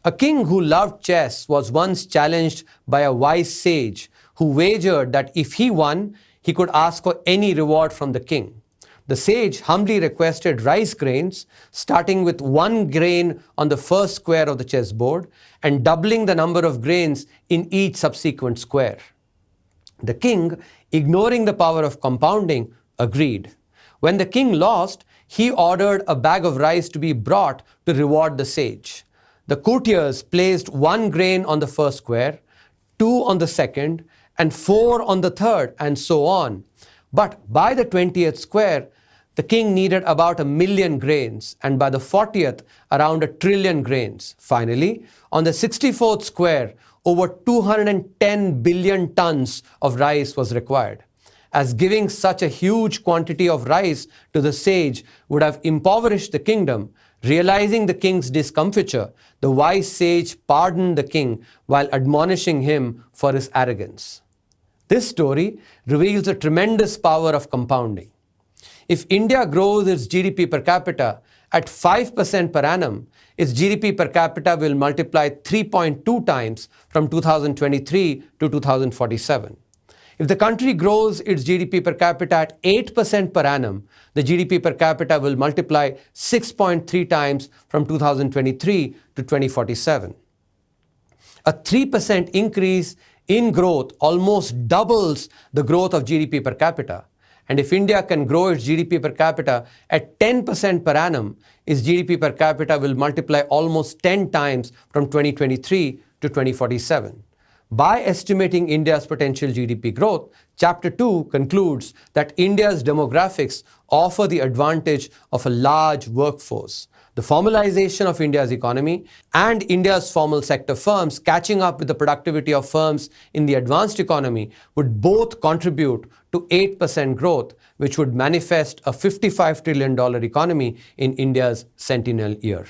A king who loved chess was once challenged by a wise sage who wagered that if he won, he could ask for any reward from the king. The sage humbly requested rice grains, starting with 1 grain on the first square of the chessboard and doubling the number of grains in each subsequent square. The king, ignoring the power of compounding, agreed. When the king lost, he ordered a bag of rice to be brought to reward the sage. The courtiers placed 1 grain on the first square, 2 on the second, and 4 on the third, and so on. But by the 20th square, the king needed about 1 million grains, and by the 40th, around 1 trillion grains. Finally, on the 64th square, over 210 billion tons of rice was required. As giving such a huge quantity of rice to the sage would have impoverished the kingdom, realizing the king's discomfiture, the wise sage pardoned the king while admonishing him for his arrogance. This story reveals the tremendous power of compounding. If India grows its GDP per capita at 5% per annum, its GDP per capita will multiply 3.2 times from 2023 to 2047. If the country grows its GDP per capita at 8% per annum, the GDP per capita will multiply 6.3 times from 2023 to 2047. A 3% increase in growth almost doubles the growth of GDP per capita. And if India can grow its GDP per capita at 10% per annum, its GDP per capita will multiply almost 10 times from 2023 to 2047. By estimating India's potential GDP growth, Chapter 2 concludes that India's demographics offer the advantage of a large workforce. The formalization of India's economy and India's formal sector firms catching up with the productivity of firms in the advanced economy would both contribute to 8% growth, which would manifest a $55 trillion economy in India's centennial year.